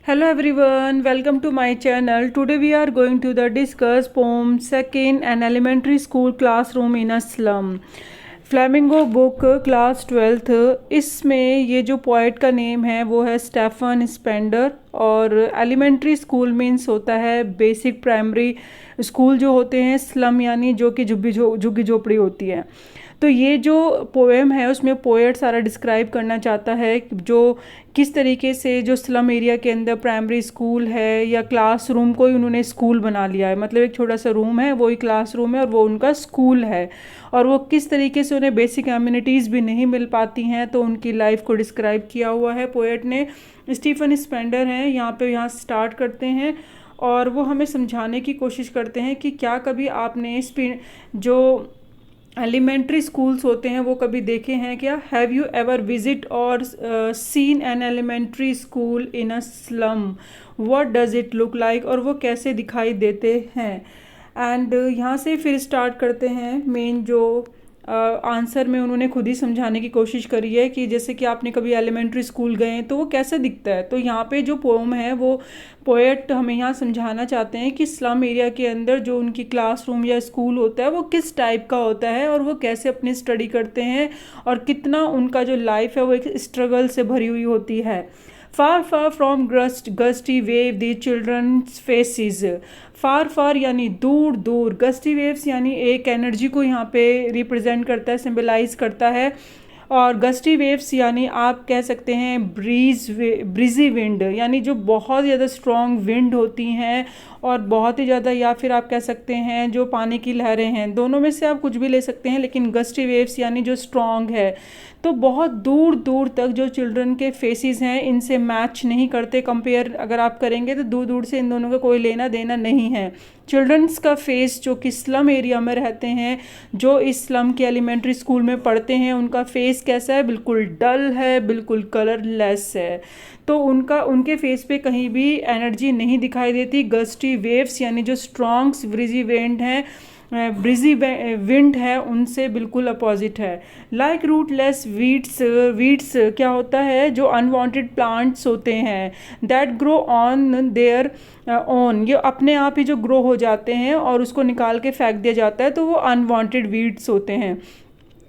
Hello everyone, welcome to my channel. Today we are going to discuss poem Second an elementary school classroom in a slum. Flamingo book class 12th। इसमें ये जो poet का name है वो है Stephen Spender और elementary school means होता है बेसिक प्राइमरी स्कूल जो होते हैं, स्लम यानी जो कि झुग्गी झोपड़ी होती है। तो ये जो पोएम है उसमें पोएट सारा डिस्क्राइब करना चाहता है जो किस तरीके से जो स्लम एरिया के अंदर प्राइमरी स्कूल है या क्लासरूम को ही उन्होंने स्कूल बना लिया है। मतलब एक छोटा सा रूम है, वही क्लासरूम है और वो उनका स्कूल है, और वो किस तरीके से उन्हें बेसिक एम्यूनिटीज़ भी नहीं मिल पाती हैं, तो उनकी लाइफ को डिस्क्राइब किया हुआ है पोएट ने। स्टीफन स्पेंडर हैं यहाँ स्टार्ट करते हैं और वो हमें समझाने की कोशिश करते हैं कि क्या कभी आपने जो एलिमेंट्री स्कूल्स होते हैं वो कभी देखे हैं क्या? हैव यू एवर विजिट और seen an elementary school in a slum? What does it look like? और वो कैसे दिखाई देते हैं? एंड यहाँ से फिर स्टार्ट करते हैं मेन जो आंसर में उन्होंने खुद ही समझाने की कोशिश करी है कि जैसे कि आपने कभी एलिमेंट्री स्कूल गए तो वो कैसे दिखता है। तो यहाँ पे जो पोम है वो पोएट हमें यहाँ समझाना चाहते हैं कि स्लम एरिया के अंदर जो उनकी क्लासरूम या स्कूल होता है वो किस टाइप का होता है और वो कैसे अपनी स्टडी करते हैं और कितना उनका जो लाइफ है वो एक स्ट्रगल से भरी हुई होती है। Far far from gusty wave the children's faces. Far far यानी दूर दूर, गस्टी वेव्स यानी एक एनर्जी को यहाँ पे रिप्रेजेंट करता है, सिंबलाइज करता है। और गस्टी वेव्स यानी आप कह सकते हैं ब्रीजी विंड, यानी जो बहुत ज़्यादा स्ट्रॉन्ग विंड होती हैं और बहुत ही ज़्यादा, या फिर आप कह सकते हैं जो पानी की लहरें हैं, दोनों में से आप कुछ भी ले सकते हैं, लेकिन गस्टी वेव्स यानी जो स्ट्रॉन्ग है। तो बहुत दूर दूर तक जो चिल्ड्रन के फेसेस हैं इनसे मैच नहीं करते, कंपेयर अगर आप करेंगे तो दूर दूर से इन दोनों का कोई लेना देना नहीं है। चिल्ड्रंस का फेस जो कि स्लम एरिया में रहते हैं, जो इस स्लम के एलिमेंट्री स्कूल में पढ़ते हैं, उनका फेस कैसा है? बिल्कुल डल है, बिल्कुल कलरलेस है। तो उनके फेस पे कहीं भी एनर्जी नहीं दिखाई देती। गस्टी वेव्स यानी जो स्ट्रॉन्ग ब्रिजी विंड है, ब्रिजी विंड है, उनसे बिल्कुल अपोजिट है। लाइक रूटलेस वीड्स क्या होता है? जो अनवांटेड प्लांट्स होते हैं, that grow on their own, ये अपने आप ही जो ग्रो हो जाते हैं और उसको निकाल के फेंक दिया जाता है, तो वो अनवांटेड वीड्स होते हैं।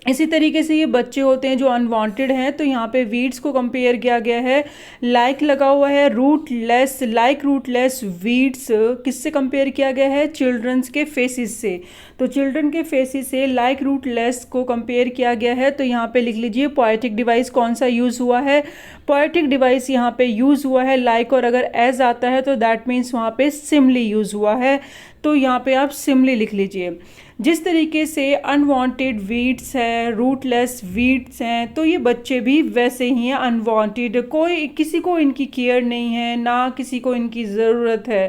इसी तरीके से ये बच्चे होते हैं जो अनवांटेड हैं, तो यहाँ पे वीड्स को कंपेयर किया गया है। लाइक लगा हुआ है, रूटलेस, लाइक रूटलेस वीड्स किससे कंपेयर किया गया है? चिल्ड्रंस के फेसिस से। तो चिल्ड्रन के फेसिस से लाइक रूटलेस को कंपेयर किया गया है। तो यहाँ पे लिख लीजिए पोएटिक डिवाइस कौन सा यूज़ हुआ है। पोएटिक डिवाइस यहाँ पे यूज़ हुआ है लाइक, और अगर एज आता है तो दैट मीन्स वहाँ पे सिमली यूज़ हुआ है। तो यहाँ पे आप सिमली लिख लीजिए। जिस तरीके से अनवांटेड वीड्स हैं, रूटलेस वीड्स हैं, तो ये बच्चे भी वैसे ही हैं, अनवांटेड, कोई किसी को इनकी केयर नहीं है, ना किसी को इनकी ज़रूरत है।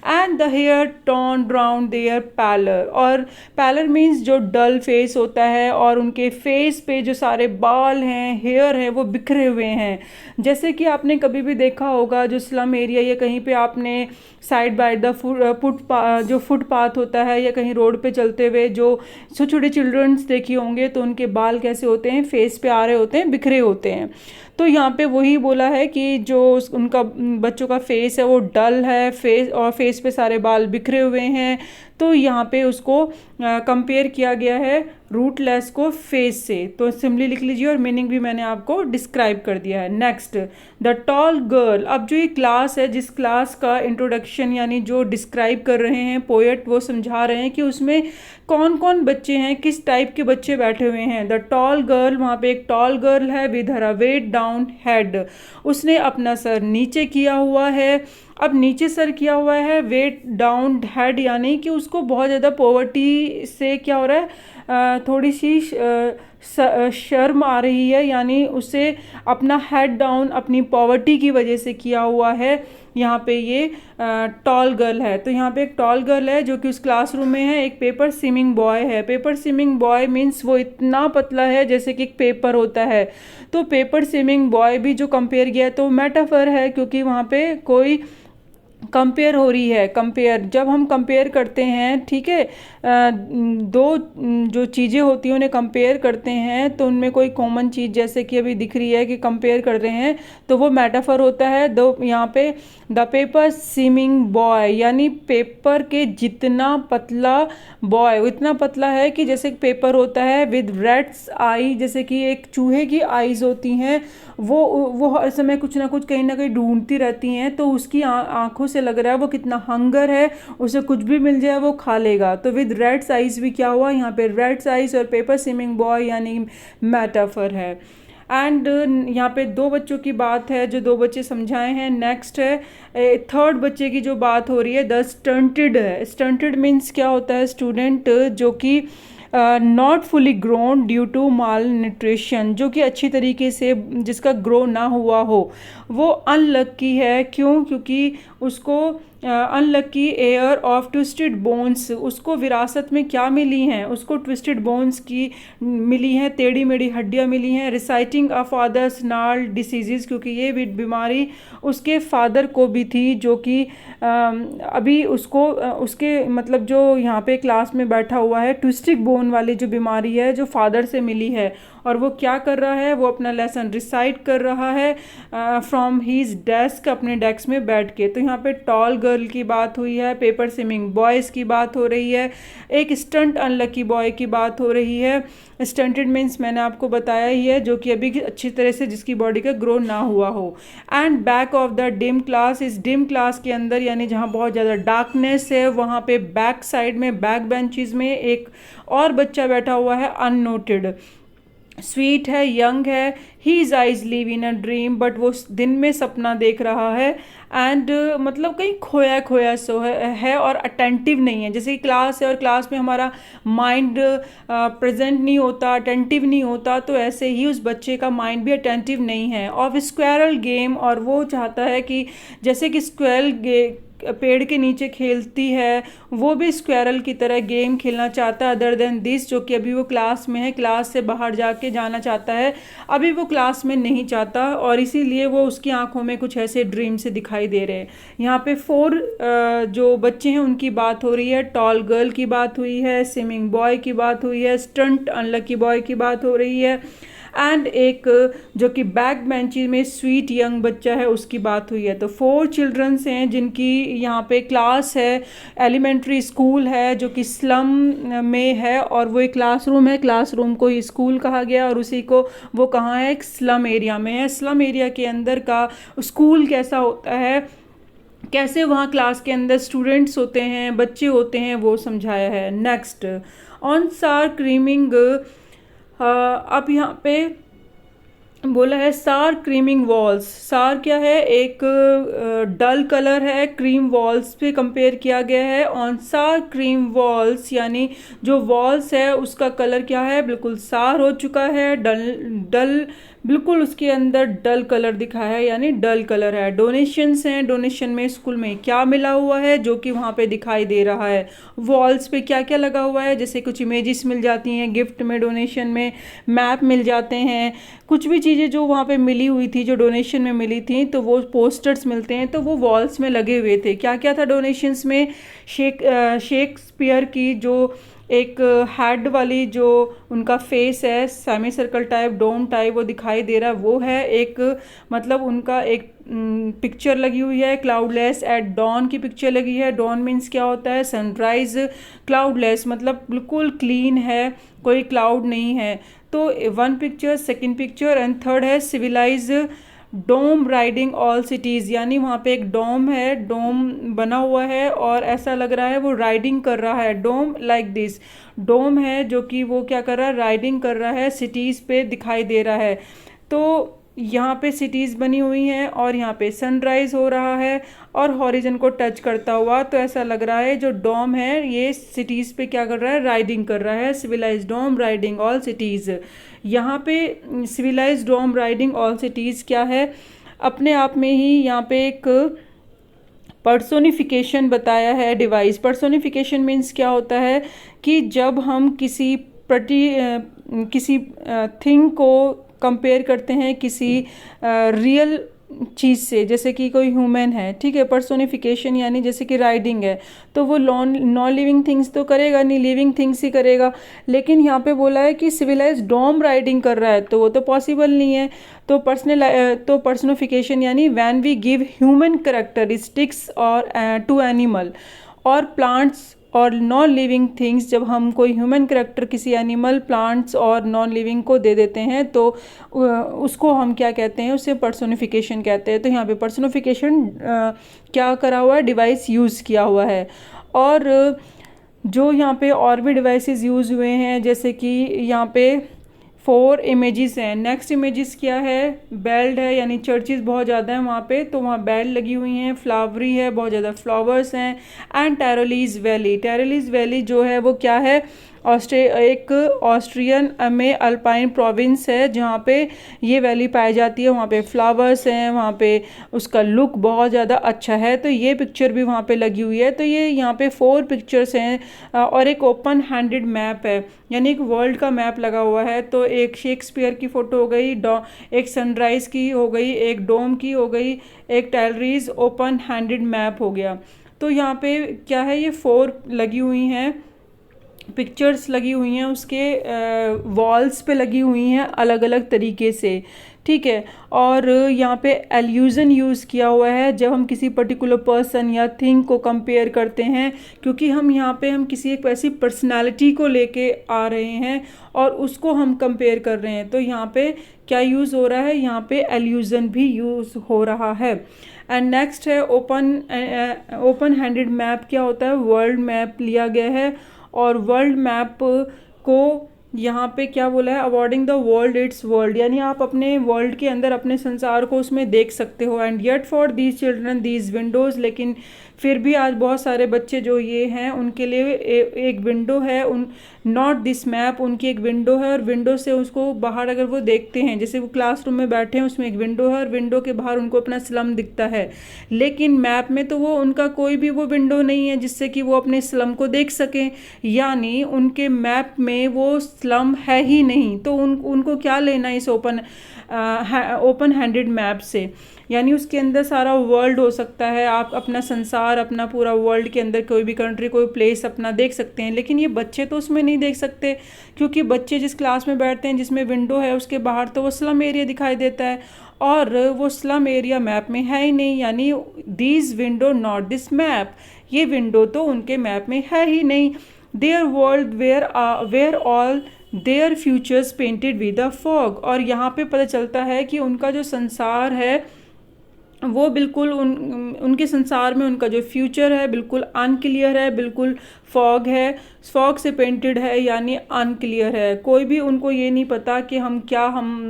And the hair torn round their pallor, और पैलर मीन्स जो डल फेस होता है, और उनके फेस पे जो सारे बाल हैं, हेयर हैं, वो बिखरे हुए हैं। जैसे कि आपने कभी भी देखा होगा जो स्लम एरिया या कहीं पे आपने साइड बाय द फुटपाथ होता है या कहीं रोड पे चलते हुए जो छोटे छोटे चिल्ड्रंस देखे होंगे, तो उनके बाल कैसे होते हैं? फेस पे आ रहे होते हैं, बिखरे होते हैं। तो यहाँ पे वही बोला है कि जो उनका बच्चों का फेस है वो डल है, फेस और फेस पे सारे बाल बिखरे हुए हैं। तो यहाँ पे उसको कंपेयर किया गया है रूटलेस को फेस से। तो सिंपली लिख लीजिए और मीनिंग भी मैंने आपको डिस्क्राइब कर दिया है। Next, the tall girl. अब जो ये क्लास है, जिस क्लास का इंट्रोडक्शन यानी जो डिस्क्राइब कर रहे हैं पोएट, वो समझा रहे हैं कि उसमें कौन कौन बच्चे हैं, किस टाइप के बच्चे बैठे हुए हैं। द टॉल गर्ल, वहाँ पे एक टॉल गर्ल है with her weighed down head, उसने अपना सर नीचे किया हुआ है। अब नीचे सर किया हुआ है, वेट डाउन हेड यानी कि उसको बहुत ज़्यादा पॉवर्टी से क्या हो रहा है, थोड़ी सी शर्म आ रही है, यानी उसे अपना हेड डाउन अपनी पॉवर्टी की वजह से किया हुआ है। यहाँ पे ये टॉल गर्ल है। तो यहाँ पे एक टॉल गर्ल है जो कि उस क्लासरूम में है। एक पेपर स्विमिंग बॉय है। पेपर स्विमिंग बॉय मीन्स वो इतना पतला है जैसे कि एक पेपर होता है। तो पेपर स्विमिंग बॉय भी जो कंपेयर किया है तो मेटाफर है, क्योंकि वहाँ पे कोई कंपेयर हो रही है। कंपेयर, जब हम कंपेयर करते हैं, ठीक है, दो जो चीज़ें होती हैं उन्हें कंपेयर करते हैं तो उनमें कोई कॉमन चीज़ जैसे कि अभी दिख रही है कि कंपेयर कर रहे हैं, तो वो मेटाफर होता है। दो यहाँ पे द पेपर सीमिंग बॉय, यानी पेपर के जितना पतला बॉय, इतना पतला है कि जैसे पेपर होता है, विद रेड्स आई, जैसे कि एक चूहे की आईज होती हैं, वो हर समय कुछ ना कुछ कहीं ना कहीं ढूंढती रहती हैं, तो उसकी आंखों से लग रहा है वो कितना हंगर है, उसे कुछ भी मिल जाए वो खा लेगा। तो विद रेड्स आइज भी क्या हुआ यहाँ पे, रेड्स आइज और पेपर स्विमिंग बॉय यानी मेटाफर है। एंड यहाँ पे दो बच्चों की बात है जो दो बच्चे समझाए हैं। नेक्स्ट है थर्ड बच्चे की जो बात हो रही है, द स्टंटेड है। स्टंटेड मीन्स क्या होता है, स्टूडेंट जो कि not fully grown due to malnutrition, जो कि अच्छी तरीके से जिसका ग्रो ना हुआ हो, वो अनलक्की है। क्यों? क्योंकि उसको unlucky air of twisted bones, उसको विरासत में क्या मिली हैं, उसको ट्विस्टेड बोन्स की मिली हैं, टेढ़ी मेढ़ी हड्डियाँ मिली हैं। रिसाइटिंग अ फादर्स नाल डिसीजेज, क्योंकि ये बीमारी उसके फादर को भी थी, जो कि अभी उसको उसके मतलब जो यहाँ पे क्लास में बैठा हुआ है, ट्विस्टिक बोन वाली जो बीमारी है जो फादर से मिली है, और वो क्या कर रहा है, वो अपना लेसन रिसाइट कर रहा है फ्रॉम हीज डेस्क, अपने डेस्क में बैठ के। तो यहाँ पे टॉल गर्ल की बात हुई है, पेपर स्विमिंग बॉयज़ की बात हो रही है, एक स्टंट अनलकी बॉय की बात हो रही है। स्टंटेड मीन्स मैंने आपको बताया ही है, जो कि अभी अच्छी तरह से जिसकी बॉडी का ग्रो ना हुआ हो। And back of the dim class, इस डिम क्लास के अंदर यानी जहाँ बहुत ज़्यादा डार्कनेस है, वहाँ पे बैक साइड में बैक बेंचेस में एक और बच्चा बैठा हुआ है, अननोटेड, स्वीट है, यंग है, his eyes live in a dream, but वो दिन में सपना देख रहा है। एंड मतलब कहीं खोया खोया सो है और अटेंटिव नहीं है। जैसे कि क्लास है और क्लास में हमारा माइंड प्रेजेंट नहीं होता, अटेंटिव नहीं होता, तो ऐसे ही उस बच्चे का माइंड भी अटेंटिव नहीं है। ऑफ स्क्वायरल गेम, और वो चाहता है कि जैसे कि स्क्वायरल पेड़ के नीचे खेलती है, वो भी स्क्वायरल की तरह गेम खेलना चाहता है, अदर देन दिस, जो कि अभी वो क्लास में है, क्लास से बाहर जाके जाना चाहता है, अभी वो क्लास में नहीं चाहता, और इसीलिए वो उसकी आंखों में कुछ ऐसे ड्रीम से दिखाई दे रहे हैं। यहाँ पे 4 जो बच्चे हैं उनकी बात हो रही है, टॉल गर्ल की बात हुई है, स्विमिंग बॉय की बात हुई है, स्टंट अनलकी बॉय की बात हो रही है, एंड एक जो कि बैक बेंची में स्वीट यंग बच्चा है उसकी बात हुई है। तो 4 चिल्ड्रंस हैं जिनकी यहाँ पे क्लास है, एलिमेंट्री स्कूल है जो कि स्लम में है, और वो एक क्लासरूम है, क्लासरूम को ही स्कूल कहा गया, और उसी को वो कहाँ है, एक स्लम एरिया में है। स्लम एरिया के अंदर का स्कूल कैसा होता है, कैसे वहाँ क्लास के अंदर स्टूडेंट्स होते हैं, बच्चे होते हैं, वो समझाया है। नेक्स्ट, ऑन सार क्रीमिंग, अब यहाँ पे बोला है सार क्रीमिंग वॉल्स। सार क्या है, एक डल कलर है, क्रीम वॉल्स पे कंपेयर किया गया है। ऑन सार क्रीम वॉल्स यानी जो वॉल्स है उसका कलर क्या है, बिल्कुल सार हो चुका है, डल डल बिल्कुल उसके अंदर डल कलर दिखा है, यानी डल कलर है। डोनेशंस हैं, डोनेशन में स्कूल में क्या मिला हुआ है जो कि वहाँ पे दिखाई दे रहा है। वॉल्स पे क्या क्या लगा हुआ है, जैसे कुछ इमेजेस मिल जाती हैं गिफ्ट में, डोनेशन में मैप मिल जाते हैं, कुछ भी चीज़ें जो वहाँ पे मिली हुई थी, जो डोनेशन में मिली थी, तो वो पोस्टर्स मिलते हैं, तो वो वॉल्स में लगे हुए थे। क्या क्या था डोनेशंस में, शेक्सपियर की जो एक हेड वाली जो उनका फेस है, semi circle type, dome type, वो दिखाई दे रहा है, वो है एक, मतलब उनका एक पिक्चर लगी हुई है, क्लाउडलेस एट डॉन की पिक्चर लगी है। डॉन मीन्स क्या होता है, सनराइज, क्लाउडलेस मतलब बिल्कुल क्लीन है, कोई क्लाउड नहीं है। तो 1 picture, 2nd picture and 3rd है सिविलाइज डोम राइडिंग ऑल सिटीज़, यानी वहाँ पे एक डोम है, डोम बना हुआ है और ऐसा लग रहा है वो राइडिंग कर रहा है, डोम लाइक दिस, डोम है जो कि वो क्या कर रहा है, राइडिंग कर रहा है, सिटीज़ पे दिखाई दे रहा है। तो यहाँ पे सिटीज़ बनी हुई हैं और यहाँ पे सनराइज़ हो रहा है और हॉरिजन को टच करता हुआ, तो ऐसा लग रहा है जो डोम है ये सिटीज़ पे क्या कर रहा है, राइडिंग कर रहा है। सिविलाइज डोम राइडिंग ऑल सिटीज़, यहाँ पे सिविलाइज डोम राइडिंग ऑल सिटीज़ क्या है, अपने आप में ही यहाँ पे एक पर्सोनिफिकेशन बताया है डिवाइस। पर्सोनिफिकेशन मीन्स क्या होता है कि जब हम किसी थिंग को कंपेयर करते हैं किसी रियल चीज़ से, जैसे कि कोई ह्यूमन है, ठीक है, पर्सोनिफिकेशन यानी जैसे कि राइडिंग है, तो वो नॉन लिविंग थिंग्स तो करेगा नहीं, लिविंग थिंग्स ही करेगा। लेकिन यहाँ पे बोला है कि सिविलाइज डॉम राइडिंग कर रहा है, तो वो तो पॉसिबल नहीं है। तो पर्सनोफिकेशन यानी when we give human characteristics और टू एनिमल और प्लांट्स और नॉन लिविंग थिंग्स, जब हम कोई ह्यूमन करेक्टर किसी एनिमल, प्लांट्स और नॉन लिविंग को दे देते हैं तो उसको हम क्या कहते हैं, उसे पर्सोनिफिकेशन कहते हैं। तो यहाँ पे पर्सोनिफिकेशन क्या करा हुआ है, डिवाइस यूज़ किया हुआ है। और जो यहाँ पे और भी डिवाइसेस यूज़ हुए हैं, जैसे कि यहाँ पे 4 इमेजेस हैं। नेक्स्ट इमेजेस क्या है, बेल्ड है, यानी चर्चेज बहुत ज़्यादा हैं वहाँ पे, तो वहाँ बेल्ड लगी हुई हैं, फ्लावरी है, बहुत ज़्यादा फ्लावर्स हैं। एंड टेरोलीज वैली जो है वो क्या है, एक ऑस्ट्रियन में अल्पाइन प्रोविंस है जहाँ पे ये वैली पाई जाती है। वहाँ पे फ्लावर्स हैं, वहाँ पे उसका लुक बहुत ज़्यादा अच्छा है। तो ये पिक्चर भी वहाँ पे लगी हुई है। तो ये यहाँ पे 4 पिक्चर्स हैं और एक ओपन हैंडेड मैप है, यानी एक वर्ल्ड का मैप लगा हुआ है। तो एक शेक्सपियर की फ़ोटो हो गई, एक सनराइज़ की हो गई, एक डोम की हो गई, एक टेलरीज ओपन हैंडेड मैप हो गया। तो यहाँ पे क्या है, ये 4 लगी हुई हैं, पिक्चर्स लगी हुई हैं, उसके वॉल्स पे लगी हुई हैं अलग अलग तरीके से, ठीक है। और यहाँ पे एल्यूज़न यूज़ किया हुआ है जब हम किसी पर्टिकुलर पर्सन या थिंग को कंपेयर करते हैं, क्योंकि हम यहाँ पे हम किसी एक ऐसी पर्सनालिटी को लेके आ रहे हैं और उसको हम कंपेयर कर रहे हैं। तो यहाँ पे क्या यूज़ हो रहा है, यहाँ पे एल्यूज़न भी यूज़ हो रहा है। एंड नेक्स्ट है ओपन हैंडेड मैप। क्या होता है, वर्ल्ड मैप लिया गया है और वर्ल्ड मैप को यहाँ पे क्या बोला है, awarding the world it's world, यानी आप अपने वर्ल्ड के अंदर अपने संसार को उसमें देख सकते हो। And yet for these children these Windows, लेकिन फिर भी आज बहुत सारे बच्चे जो ये हैं उनके लिए एक विंडो है, उन नॉट दिस मैप, उनकी एक विंडो है और विंडो से उसको बाहर अगर वो देखते हैं, जैसे वो क्लासरूम में बैठे हैं उसमें एक विंडो है और विंडो के बाहर उनको अपना स्लम दिखता है। लेकिन मैप में तो वो उनका कोई भी वो विंडो नहीं है जिससे कि वो अपने स्लम को देख सकें, यानी उनके मैप में वो स्लम है ही नहीं। तो उनको क्या लेना इस ओपन हैंडेड मैप से, यानी उसके अंदर सारा वर्ल्ड हो सकता है, आप अपना संसार, अपना पूरा वर्ल्ड के अंदर कोई भी कंट्री, कोई प्लेस अपना देख सकते हैं। लेकिन ये बच्चे तो उसमें नहीं देख सकते, क्योंकि बच्चे जिस क्लास में बैठते हैं जिसमें विंडो है उसके बाहर तो वो स्लम एरिया दिखाई देता है और वो स्लम एरिया मैप में है ही नहीं, यानी this window not this map, ये विंडो तो उनके मैप में है ही नहीं। Their world where all their futures painted with a fog. और यहाँ पे पता चलता है कि उनका जो संसार है वो बिल्कुल उनके संसार में उनका जो फ्यूचर है बिल्कुल अनक्लियर है, बिल्कुल फॉग है, फॉग से पेंटेड है, यानी अनक्लियर है। कोई भी उनको ये नहीं पता कि हम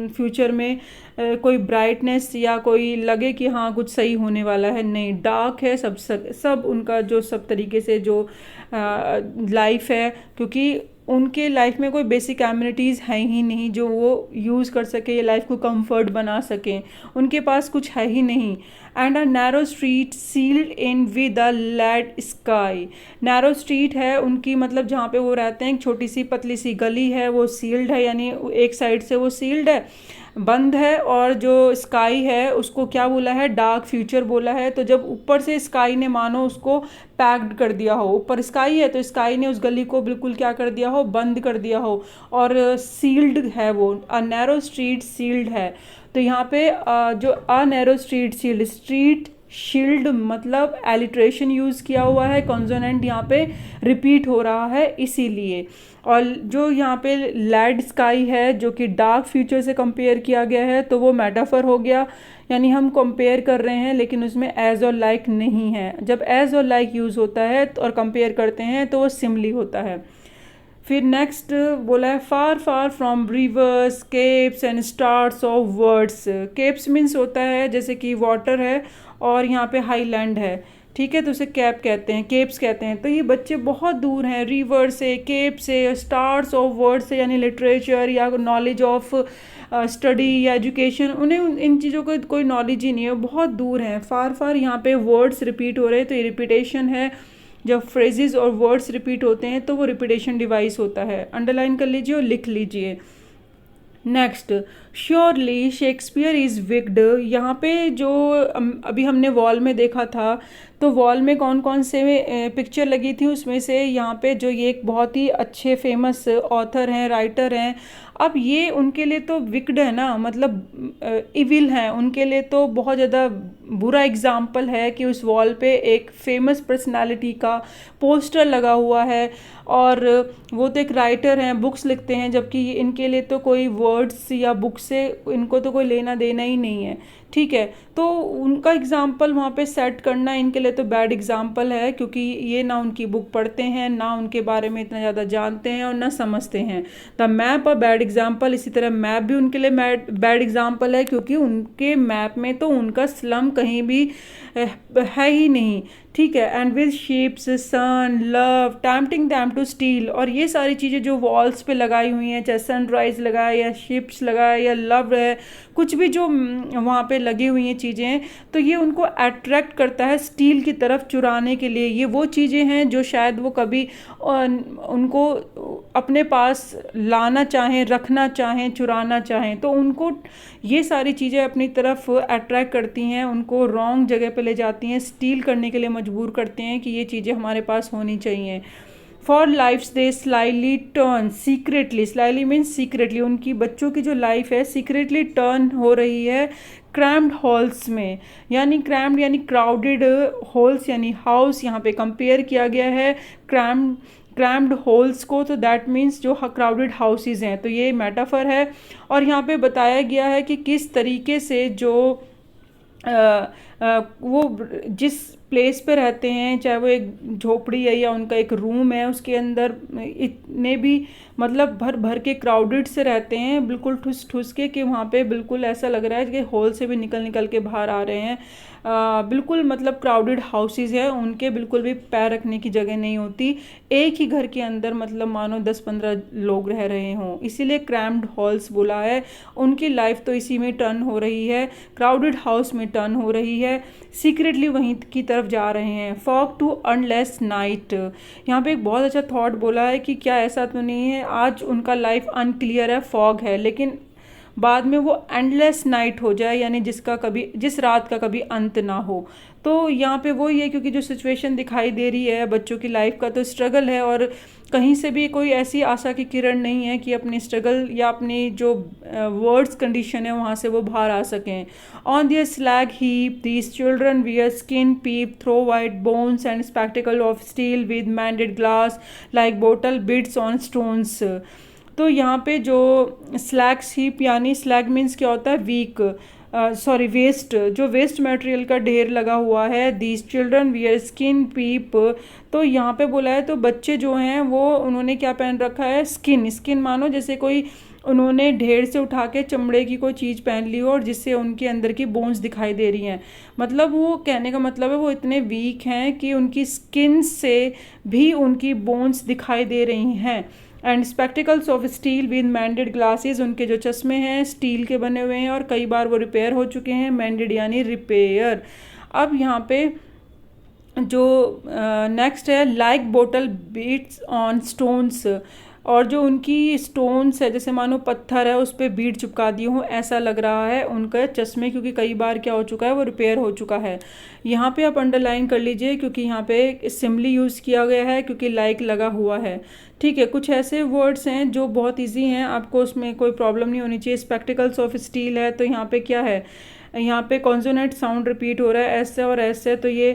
फ्यूचर में कोई ब्राइटनेस या कोई लगे कि हाँ कुछ सही होने वाला है, नहीं, डार्क है सब उनका जो सब तरीके से जो लाइफ है, क्योंकि उनके लाइफ में कोई बेसिक एमिनिटीज़ हैं ही नहीं जो वो यूज़ कर सके या लाइफ को कंफर्ट बना सकें, उनके पास कुछ है ही नहीं। And a narrow street sealed in with a lead sky. Narrow street है उनकी, मतलब जहाँ पे वो रहते हैं, एक छोटी सी पतली सी गली है, वो सील्ड है, यानी एक साइड से वो सील्ड है, बंद है, और जो स्काई है उसको क्या बोला है, डार्क फ्यूचर बोला है। तो जब ऊपर से स्काई ने मानो उसको पैक्ड कर दिया हो, ऊपर स्काई है तो स्काई ने उस गली को बिल्कुल क्या कर दिया हो, बंद कर दिया हो, और सील्ड है वो, अ नैरो स्ट्रीट सील्ड है। तो यहाँ पे जो a narrow street sealed, street shield मतलब एलिट्रेशन यूज़ किया हुआ है, कॉन्सोनेंट यहाँ पे रिपीट हो रहा है इसीलिए। और जो यहाँ पे लेड स्काई है जो कि डार्क फ्यूचर से कंपेयर किया गया है, तो वो मेटाफर हो गया, यानी हम कंपेयर कर रहे हैं लेकिन उसमें एज और लाइक नहीं है। जब एज और लाइक यूज़ होता है और कंपेयर करते हैं तो वो सिमिली होता है। फिर नेक्स्ट बोला है far far from rivers capes and stars of words. Capes means होता है जैसे कि वाटर है और यहाँ पे हाईलैंड है, ठीक है, तो उसे कैप कहते हैं, केप्स कहते हैं। तो ये बच्चे बहुत दूर हैं, रिवर से, केप से, स्टार्स ऑफ वर्ड से, यानी लिटरेचर या नॉलेज ऑफ स्टडी या एजुकेशन, उन्हें इन चीज़ों को कोई नॉलेज ही नहीं है, बहुत दूर हैं। फार फार यहाँ पे वर्ड्स रिपीट हो रहे हैं, तो ये रिपीटेशन है। जब फ्रेजेस और वर्ड्स रिपीट होते हैं तो वो रिपीटेशन डिवाइस होता है। अंडरलाइन कर लीजिए और लिख लीजिए। Next, surely Shakespeare is wicked. यहाँ पे जो अभी हमने वॉल में देखा था, तो वॉल में कौन कौन से पिक्चर लगी थी, उसमें से यहाँ पे जो ये एक बहुत ही अच्छे फेमस ऑथर हैं, राइटर हैं, अब ये उनके लिए तो विक्ड है ना, मतलब इविल हैं, उनके लिए तो बहुत ज़्यादा बुरा एग्जाम्पल है कि उस वॉल पे एक फेमस पर्सनालिटी का पोस्टर लगा हुआ है, और वो तो एक राइटर हैं, बुक्स लिखते हैं, जबकि इनके लिए तो कोई वर्ड्स या बुक से इनको तो कोई लेना देना ही नहीं है, ठीक है। तो उनका एग्जाम्पल वहाँ पे सेट करना इनके लिए तो बैड एग्जाम्पल है, क्योंकि ये ना उनकी बुक पढ़ते हैं, ना उनके बारे में इतना ज़्यादा जानते हैं और ना समझते हैं। The map a bad example, इसी तरह मैप भी उनके लिए बैड एग्जाम्पल है, क्योंकि उनके मैप में तो उनका स्लम कहीं भी है ही नहीं, ठीक है। And with ships, sun, love, tempting them to steal, और ये सारी चीज़ें जो वॉल्स पे लगाई हुई हैं, चाहे सनराइज लगाए या शिप्स लगाए या लव है, कुछ भी जो वहाँ पे लगी हुई हैं चीज़ें, तो ये उनको अट्रैक्ट करता है स्टील की तरफ चुराने के लिए। ये वो चीज़ें हैं जो शायद वो कभी उनको अपने पास लाना चाहें, रखना चाहें, चुराना चाहें, तो उनको ये सारी चीज़ें अपनी तरफ अट्रैक्ट करती हैं, उनको रॉन्ग जगह पे ले जाती हैं, स्टील करने के लिए मजबूर करते हैं कि ये चीज़ें हमारे पास होनी चाहिए। For lives they slyly turn secretly, slyly means secretly, उनकी बच्चों की जो लाइफ है सीक्रेटली टर्न हो रही है क्रैम्ड हॉल्स में, यानी क्रैम्ड यानी क्राउडेड, हॉल्स यानी हाउस, यहाँ पे कंपेयर किया गया है क्रैम्ड होल्स को, तो दैट मीन्स जो क्राउडेड हाउसेज हैं, तो ये मेटाफर है। और यहाँ पे बताया गया है कि किस तरीके से जो वो जिस प्लेस पे रहते हैं, चाहे वो एक झोपड़ी है या उनका एक रूम है, उसके अंदर इतने भी मतलब भर भर के क्राउडेड से रहते हैं, बिल्कुल ठुस ठुस के, कि वहाँ पे बिल्कुल ऐसा लग रहा है कि होल से भी निकल निकल के बाहर आ रहे हैं। बिल्कुल मतलब क्राउडेड हाउसेज है, उनके बिल्कुल भी पैर रखने की जगह नहीं होती, एक ही घर के अंदर मतलब मानो 10-15 लोग रह रहे हों, इसीलिए क्रैम्ड हॉल्स बोला है। उनकी लाइफ तो इसी में टर्न हो रही है, क्राउडेड हाउस में टर्न हो रही है, सीक्रेटली वहीं की तरफ जा रहे हैं। फॉग टू अर्नलेस नाइट, यहाँ पे एक बहुत अच्छा थॉट बोला है कि क्या ऐसा तो नहीं है आज उनका लाइफ अनक्लियर है, फॉग है, लेकिन बाद में वो एंडलेस नाइट हो जाए, यानी जिस रात का कभी अंत ना हो। तो यहाँ पे वही है, क्योंकि जो सिचुएशन दिखाई दे रही है बच्चों की लाइफ का तो स्ट्रगल है, और कहीं से भी कोई ऐसी आशा की किरण नहीं है कि अपनी स्ट्रगल या अपनी जो वर्ड्स कंडीशन है वहाँ से वो बाहर आ सकें। On their slag heap these children wear skin peep through white bones and spectacle of steel with mended glass like bottle bits on stones. तो यहाँ पे जो स्लैग हीप, यानी स्लैग मीन्स क्या होता है, वीक, सॉरी वेस्ट, जो waste material का ढेर लगा हुआ है। These children wear skin peep, तो यहाँ पे बोला है तो बच्चे जो हैं वो उन्होंने क्या पहन रखा है, स्किन, स्किन मानो जैसे कोई उन्होंने ढेर से उठा के चमड़े की कोई चीज़ पहन ली हो और जिससे उनके अंदर की बोन्स दिखाई दे रही हैं। मतलब वो कहने का मतलब है वो इतने वीक हैं कि उनकी स्किन से भी उनकी बोन्स दिखाई दे रही हैं। And spectacles of steel with mended glasses, उनके जो चश्मे हैं स्टील के बने हुए हैं और कई बार वो रिपेयर हो चुके हैं, मैंडेड यानी रिपेयर। अब यहाँ पे जो नेक्स्ट है like bottle bits on stones, और जो उनकी स्टोन्स है जैसे मानो पत्थर है उस पर बीट चिपका दिए हों, ऐसा लग रहा है उनका चश्मे, क्योंकि कई बार क्या हो चुका है वो रिपेयर हो चुका है। यहाँ पे आप अंडरलाइन कर लीजिए क्योंकि यहाँ पे सिम्बली यूज़ किया गया है, क्योंकि लाइक लगा हुआ है, ठीक है। कुछ ऐसे वर्ड्स हैं जो बहुत ईजी हैं, आपको उसमें कोई प्रॉब्लम नहीं होनी चाहिए। स्पेक्टिकल्स ऑफ स्टील है, तो यहाँ पे क्या है, यहाँ पे कॉन्सोनेंट साउंड रिपीट हो रहा है ऐसे और ऐसे, तो ये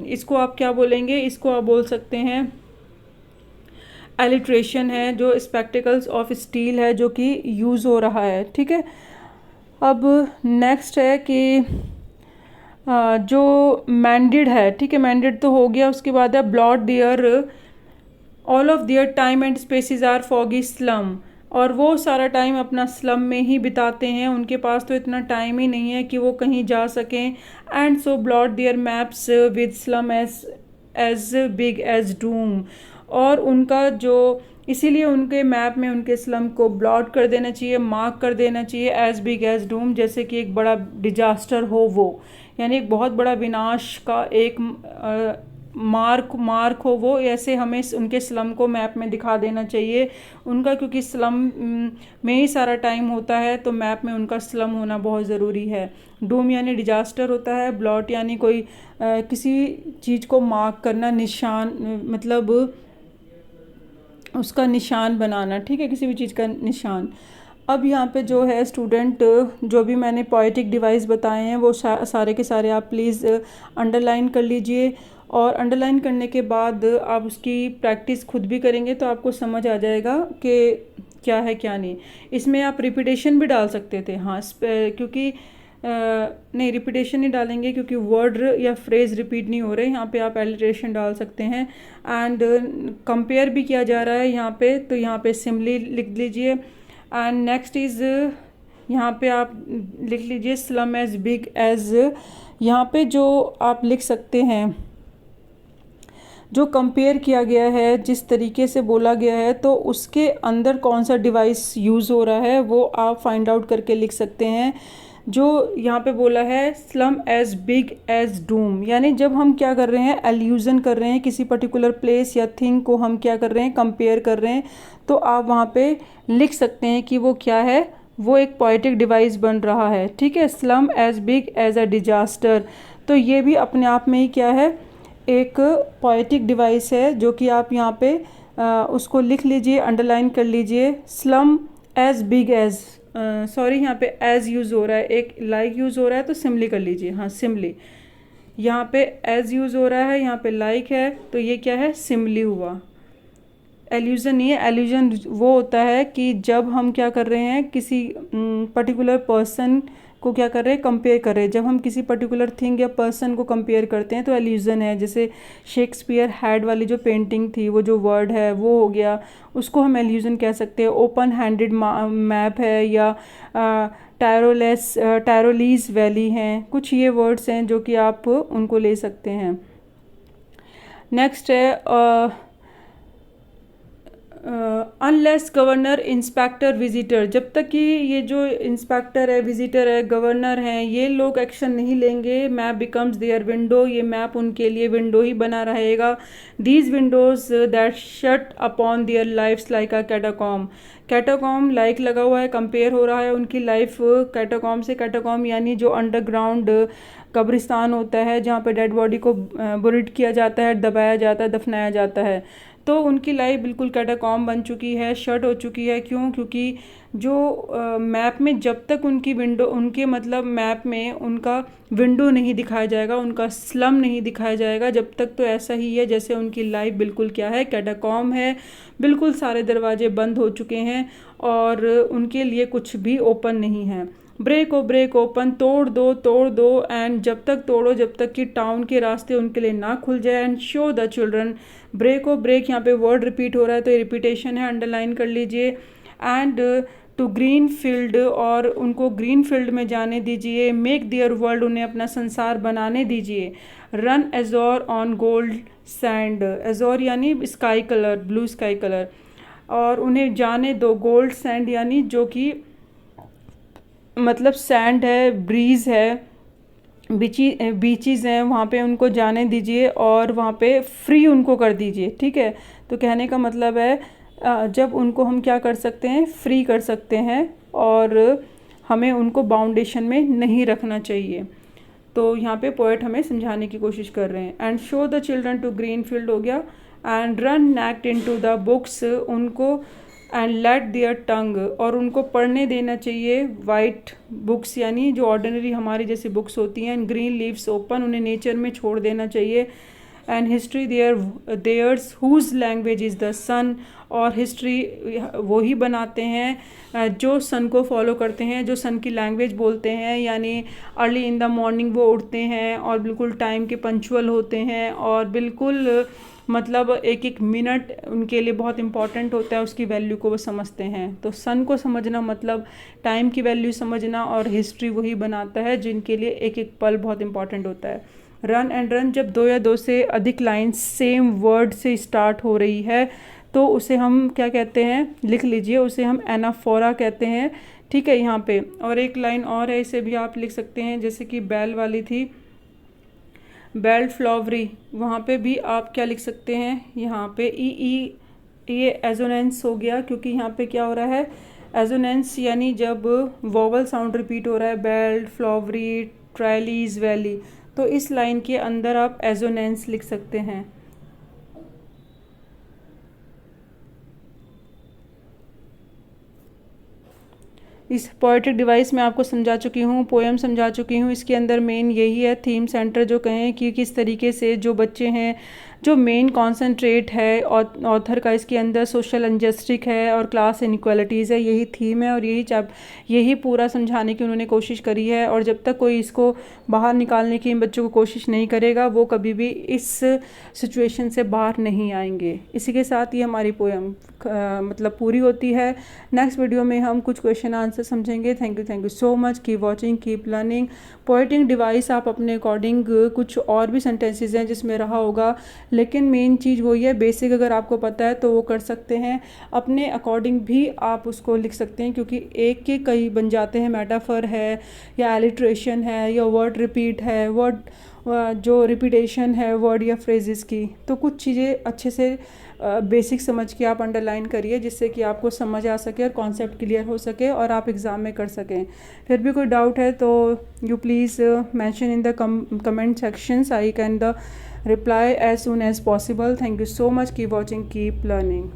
इसको आप क्या बोलेंगे, इसको आप बोल सकते हैं एलिट्रेशन है, जो स्पेक्टिकल्स ऑफ स्टील है जो कि यूज़ हो रहा है, ठीक है। अब नेक्स्ट है कि जो मैंडेड है, ठीक है, मैंडेड तो हो गया, उसके बाद है blot their all of their time and spaces are foggy slum, और वो सारा टाइम अपना स्लम में ही बिताते हैं, उनके पास तो इतना टाइम ही नहीं है कि वो कहीं जा सकें। And so blot their maps with slum as big as doom, और उनका जो इसीलिए उनके मैप में उनके स्लम को ब्लॉट कर देना चाहिए, मार्क कर देना चाहिए एज बिग एज डूम, जैसे कि एक बड़ा डिजास्टर हो वो, यानी एक बहुत बड़ा विनाश का एक मार्क हो वो, ऐसे हमें उनके स्लम को मैप में दिखा देना चाहिए उनका, क्योंकि स्लम में ही सारा टाइम होता है, तो मैप में उनका स्लम होना बहुत ज़रूरी है। डूम यानी डिजास्टर होता है, ब्लॉट यानी कोई किसी चीज़ को मार्क करना, निशान मतलब उसका निशान बनाना, ठीक है, किसी भी चीज़ का निशान। अब यहाँ पे जो है स्टूडेंट, जो भी मैंने पोएटिक डिवाइस बताए हैं वो सारे के सारे आप प्लीज़ अंडरलाइन कर लीजिए, और अंडरलाइन करने के बाद आप उसकी प्रैक्टिस खुद भी करेंगे तो आपको समझ आ जाएगा कि क्या है क्या नहीं। इसमें आप रिपीटेशन भी डाल सकते थे, हाँ, क्योंकि नहीं, रिपीटेशन नहीं डालेंगे क्योंकि वर्ड या फ्रेज रिपीट नहीं हो रहे, यहाँ पे आप एलिट्रेशन डाल सकते हैं। एंड कंपेयर भी किया जा रहा है यहाँ पे, तो यहाँ पे सिमली लिख लीजिए। एंड नेक्स्ट इज़, यहाँ पे आप लिख लीजिए स्लम एज बिग एज। यहाँ पे जो आप लिख सकते हैं, जो कंपेयर किया गया है, जिस तरीके से बोला गया है, तो उसके अंदर कौन सा डिवाइस यूज़ हो रहा है वो आप फाइंड आउट करके लिख सकते हैं। जो यहाँ पे बोला है slum as big as doom, यानी जब हम क्या कर रहे हैं, एल्यूज़न कर रहे हैं किसी पर्टिकुलर प्लेस या थिंग को, हम क्या कर रहे हैं, कंपेयर कर रहे हैं, तो आप वहाँ पे लिख सकते हैं कि वो क्या है, वो एक पोएटिक डिवाइस बन रहा है, ठीक है। Slum as big as a disaster, तो ये भी अपने आप में ही क्या है, एक पोएटिक डिवाइस है, जो कि आप यहाँ पे उसको लिख लीजिए, अंडरलाइन कर लीजिए। Slum as big as, sorry यहाँ पे एज यूज़ हो रहा है, एक लाइक यूज़ हो रहा है, तो सिमली कर लीजिए, हाँ सिमली। यहाँ पे एज यूज़ हो रहा है, यहाँ पे लाइक है, तो ये क्या है, सिमली हुआ। एल्यूज़न नहीं है, एल्यूज़न वो होता है कि जब हम क्या कर रहे हैं, किसी पर्टिकुलर पर्सन को क्या कर रहे हैं, कंपेयर कर रहे हैं। जब हम किसी पर्टिकुलर थिंग या पर्सन को कंपेयर करते हैं तो एल्यूज़न है। जैसे शेक्सपियर हैड वाली जो पेंटिंग थी, वो जो वर्ड है वो हो गया, उसको हम एल्यूज़न कह सकते हैं। ओपन हैंडेड मैप है, या टायरोलीज वैली हैं, कुछ ये वर्ड्स हैं जो कि आप उनको ले सकते हैं। नेक्स्ट है अनलेस गवर्नर इंस्पेक्टर विजिटर, जब तक कि ये जो इंस्पेक्टर है, विजिटर है, गवर्नर हैं, ये लोग एक्शन नहीं लेंगे, मैप बिकम्स देयर विंडो, ये मैप उनके लिए विंडो ही बना रहेगा। These windows that shut upon their lives like a catacomb, catacomb like लगा हुआ है, कंपेयर हो रहा है उनकी लाइफ कैटाकॉम से। कैटाकॉम यानी जो अंडरग्राउंड कब्रिस्तान होता है, जहाँ पे डेड बॉडी को बुरिड किया जाता है, दबाया जाता है, दफनाया जाता है, तो उनकी लाइफ बिल्कुल कैटाकॉम बन चुकी है, शट हो चुकी है। क्यों? क्योंकि जो मैप में जब तक उनकी विंडो, उनके मतलब मैप में उनका विंडो नहीं दिखाया जाएगा, उनका स्लम नहीं दिखाया जाएगा, जब तक तो ऐसा ही है जैसे उनकी लाइफ बिल्कुल क्या है, कैटाकॉम है, बिल्कुल सारे दरवाजे बंद हो चुके हैं और उनके लिए कुछ भी ओपन नहीं है। ब्रेक ओपन, तोड़ दो एंड जब तक तोड़ो जब तक कि टाउन के रास्ते उनके लिए ना खुल जाए। And show the children, break, यहाँ पे वर्ड रिपीट हो रहा है तो ये रिपीटेशन है, अंडरलाइन कर लीजिए। एंड टू ग्रीन फील्ड, और उनको ग्रीन फील्ड में जाने दीजिए। मेक देयर वर्ल्ड, उन्हें अपना संसार बनाने दीजिए। Run azure on gold sand, azure यानी sky colour, blue sky colour, और उन्हें जाने दो गोल्ड सैंड यानी जो कि मतलब सैंड है, ब्रीज है, बीचीज़ हैं, वहाँ पे उनको जाने दीजिए और वहाँ पे फ्री उनको कर दीजिए, ठीक है। तो कहने का मतलब है जब उनको हम क्या कर सकते हैं, फ्री कर सकते हैं, और हमें उनको बाउंडेशन में नहीं रखना चाहिए। तो यहाँ पे पोएट हमें समझाने की कोशिश कर रहे हैं। And show the children to green field हो गया। And run naked into the books, उनको एंड लेट देयर टंग, और उनको पढ़ने देना चाहिए वाइट बुक्स यानी जो ऑर्डिनरी हमारी जैसी बुक्स होती हैं। एंड ग्रीन लीव्स ओपन, उन्हें नेचर में छोड़ देना चाहिए। And history theirs whose language is the sun, और हिस्ट्री वो ही बनाते हैं जो सन को फॉलो करते हैं, जो सन की लैंग्वेज बोलते हैं। यानी अर्ली इन द मॉर्निंग वो उठते हैं और बिल्कुल टाइम के पंचुअल होते हैं, और बिल्कुल मतलब एक एक मिनट उनके लिए बहुत इंपॉर्टेंट होता है, उसकी वैल्यू को वो समझते हैं। तो सन को समझना मतलब टाइम की वैल्यू समझना, और हिस्ट्री वही बनाता है जिनके लिए एक एक पल बहुत इंपॉर्टेंट होता है। रन एंड रन, जब दो या दो से अधिक लाइन सेम वर्ड से स्टार्ट हो रही है तो उसे हम क्या कहते हैं, लिख लीजिए, उसे हम एनाफोरा कहते हैं, ठीक है। यहाँ पे और एक लाइन और है, इसे भी आप लिख सकते हैं, जैसे कि बैल वाली थी। बेल्ट फ्लॉवरी, वहाँ पे भी आप क्या लिख सकते हैं, यहाँ पे ई, ये एजोनेंस हो गया, क्योंकि यहाँ पे क्या हो रहा है, एजोनेंस यानी जब वोवल साउंड रिपीट हो रहा है, बेल्ट फ्लॉवरी ट्रायलीज वैली, तो इस लाइन के अंदर आप एजोनेंस लिख सकते हैं। इस पोएटिक डिवाइस में आपको समझा चुकी हूँ, पोएम समझा चुकी हूँ। इसके अंदर मेन यही है थीम सेंटर जो कहें कि किस तरीके से जो बच्चे हैं, जो मेन कॉन्सेंट्रेट है ऑथर का इसके अंदर सोशल अनजस्टिस है और क्लास इनइक्वालिटीज़ है, यही थीम है और यही पूरा समझाने की उन्होंने कोशिश करी है। और जब तक कोई इसको बाहर निकालने की इन बच्चों को कोशिश नहीं करेगा, वो कभी भी इस सिचुएशन से बाहर नहीं आएंगे। इसी के साथ ही हमारी पोएम मतलब पूरी होती है। नेक्स्ट वीडियो में हम कुछ क्वेश्चन आंसर समझेंगे। Thank you so much, keep watching, keep learning. Poetic device आप अपने अकॉर्डिंग, कुछ और भी सेंटेंसेस हैं जिसमें रहा होगा, लेकिन मेन चीज़ वही है, बेसिक अगर आपको पता है तो वो कर सकते हैं, अपने अकॉर्डिंग भी आप उसको लिख सकते हैं, क्योंकि एक के कई बन जाते हैं, मेटाफर है या एलिट्रेशन है या वर्ड रिपीट है, वर्ड जो रिपीटेशन है वर्ड या फ्रेजेस की, तो कुछ चीज़ें अच्छे से बेसिक समझ के आप अंडरलाइन करिए, जिससे कि आपको समझ आ सके और कॉन्सेप्ट क्लियर हो सके और आप एग्ज़ाम में कर सकें। फिर भी कोई डाउट है तो you please mention in the comment sections, I can the reply as soon as possible. Thank you so much, keep watching, keep learning.